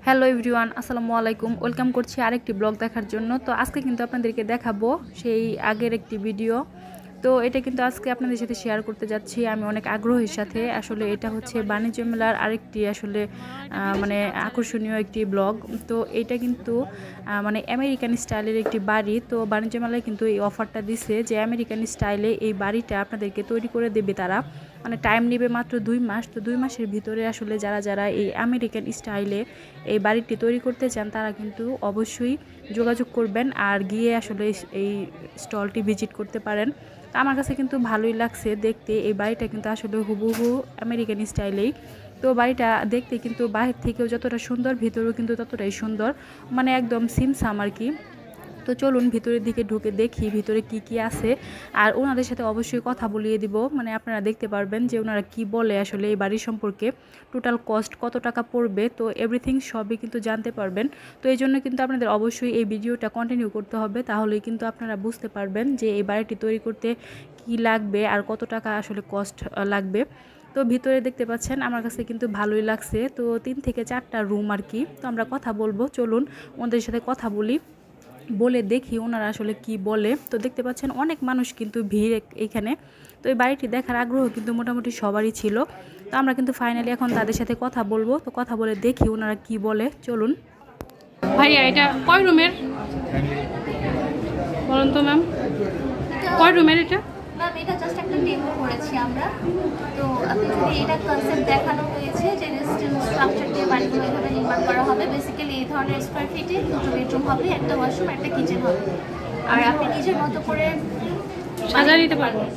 Hello everyone, আসসালামু আলাইকুম। Welcome করছি আরেকটি ব্লগ দেখার জন্য। তো আজকে কিন্তু আপনাদেরকে দেখাবো সেই আগের একটি ভিডিও। তো এটা কিন্তু আজকে আপনাদের সাথে শেয়ার করতে যাচ্ছি আমি অনেক আগ্রহের সাথে। আসলে এটা হচ্ছে বাণিজ্য মেলার আরেকটি আসলে মানে আকর্ষণীয় একটি ব্লগ। তো এইটা কিন্তু মানে আমেরিকান স্টাইলের একটি বাড়ি। তো বাণিজ্য মেলায় কিন্তু এই অফারটা দিছে যে আমেরিকান স্টাইলে এই বাড়িটা আপনাদেরকে তৈরি করে দেবে তারা। মানে টাইম নেবে মাত্র 2 মাস। তো 2 মাসের ভিতরে আসলে যারা এই আমেরিকান স্টাইলে এই বাড়িটি তৈরি করতে চান তারা কিন্তু অবশ্যই যোগাযোগ করবেন আর গিয়ে আসলে এই স্টলটি ভিজিট করতে পারেন। তো আমার কাছে কিন্তু ভালোই লাগছে দেখতে। এই বাড়িটা কিন্তু আসলে হুবহু আমেরিকান স্টাইলেই। তো বাড়িটা দেখতে কিন্তু বাহির থেকেও যতটা সুন্দর, ভিতরেও কিন্তু ততটাই সুন্দর, মানে একদম সিমসাম আর কি। তো চলুন ভিতরের দিকে ঢুকে দেখি ভিতরে কি কি আছে, আর ওনাদের সাথে অবশ্যই কথা বলিয়ে দিব। মানে আপনারা দেখতে পারবেন যে ওনারা কি বলে আসলে এই বাড়ির সম্পর্কে, টোটাল কস্ট কত টাকা পড়বে, তো এভরিথিং সবই কিন্তু জানতে পারবেন। তো এই জন্য কিন্তু আপনাদের অবশ্যই এই ভিডিওটা কন্টিনিউ করতে হবে, তাহলেই কিন্তু আপনারা বুঝতে পারবেন যে এই বাড়িটি তৈরি করতে কি লাগবে আর কত টাকা আসলে কস্ট লাগবে। তো ভিতরে দেখতে পাচ্ছেন আমার কাছে কিন্তু ভালোই লাগছে। তো 3 থেকে 4টা রুম আর কি। তো আমরা কথা বলবো, চলুন ওদের সাথে কথা বলি, বলে দেখি ওনারা আসলে কি বলে। তো দেখতে পাচ্ছেন অনেক মানুষ কিন্তু ভিড় এখানে। তো এই বাড়িটি দেখার আগ্রহ কিন্তু মোটামুটি সবারই ছিল। তো আমরা কিন্তু ফাইনালি এখন তাদের সাথে কথা বলবো। তো কথা বলে দেখি ওনারা কি বলে, চলুন। ভাইয়া এটা কয় রুমের বলুন তো ম্যাম, কয় রুমের এটা? ম্যাম এটা জাস্ট একটা ডেমো করেছি আমরা। তো আপনি যদি এটা কনসেপ্ট দেখানো হয়েছে যে রেজিস্ট্যান্স স্ট্রাকচার দিয়ে বাড়িগুলো এভাবে নির্মাণ করা হবে। বেসিক্যালি এই ধরনের স্কোয়ার ফিটে 2টো বেডরুম হবে, একটা ওয়াশরুম, একটা কিচেন হবে। আর আপনি নিজের মতো করে সাজা নিতে পারবেন,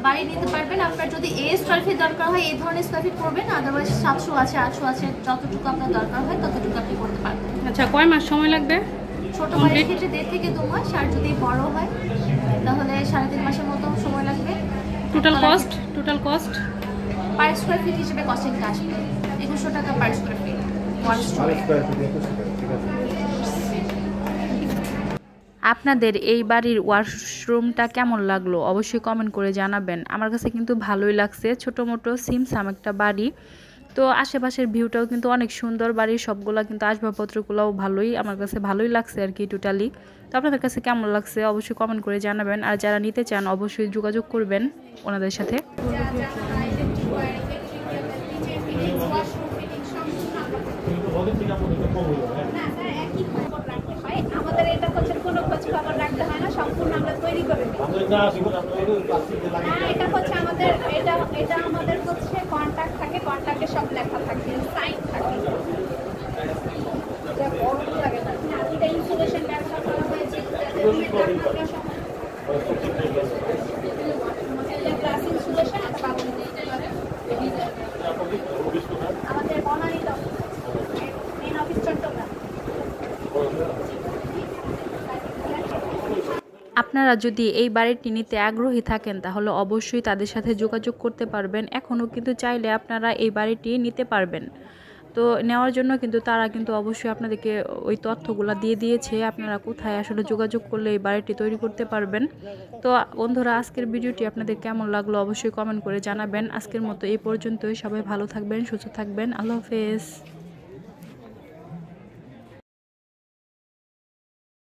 বাড়ি নিতে পারবেন। আপনার যদি স্কোয়ার ফিট দরকার হয় এই ধরনের স্কোয়ার ফিট করবেন, আদারওয়াইজ 700 আছে, 800 আছে, যতটুকু আপনার দরকার হয় ততটুকু আপনি করতে পারবেন। আচ্ছা কয় মাস সময় লাগবে? ছোট বাড়ির ক্ষেত্রে 1.5 থেকে 2 মাস, আর যদি বড় হয় তাহলে 3.5 মাসের মতো সময় লাগবে। Total cost per square feet হিসেবে কস্টিংটা আসবে 2100 টাকা পার স্কোয়ার ফিট। আপনাদের এই বাড়ির ওয়াশরুমটা কেমন লাগলো অবশ্যই কমেন্ট করে জানাবেন। আমার কাছে কিন্তু ভালোই লাগছে, ছোটো মোটো সিমসাম একটা বাড়ি। তো আশেপাশের ভিউটাও কিন্তু অনেক সুন্দর, বাড়ির সবগুলা কিন্তু আসবাবপত্রগুলোও ভালোই, আমার কাছে ভালোই লাগছে আর কি টোটালি। তো আপনাদের কাছে কেমন লাগছে অবশ্যই কমেন্ট করে জানাবেন, আর যারা নিতে চান অবশ্যই যোগাযোগ করবেন ওনাদের সাথে। আমাদের এটা হচ্ছে কোনো খোঁজ খবর রাখতে হয় না, সম্পূর্ণ আমরা তৈরি করে দিই। এটা হচ্ছে আমাদের এটা আমাদের হচ্ছে কন্ট্রাক্ট থাকে, কন্ট্রাক্টে সব লেখা থাকে, সাইন থাকে। এটা বড় লাগে না, এটা ইনসুলেশন ব্যবহার করা হয়েছে গ্লাস ইনসুলেশন। এটা বাবুনি দিতে পারে আমাদের বনানীত মেন অফিস চট্টগ্রাম। আপনারা যদি এই বাড়িটি নিতে আগ্রহী থাকেন তাহলে অবশ্যই তাদের সাথে যোগাযোগ করতে পারবেন। এখনও কিন্তু চাইলে আপনারা এই বাড়িটি নিতে পারবেন। তো নেওয়ার জন্য কিন্তু তারা কিন্তু অবশ্যই আপনাদেরকে ওই তথ্যগুলো দিয়ে দিয়েছে, আপনারা কোথায় আসলে যোগাযোগ করলে এই বাড়িটি তৈরি করতে পারবেন। তো বন্ধুরা আজকের ভিডিওটি আপনাদের কেমন লাগলো অবশ্যই কমেন্ট করে জানাবেন। আজকের মতো এই পর্যন্তই, সবাই ভালো থাকবেন, সুস্থ থাকবেন, আল্লাহ হাফেজ।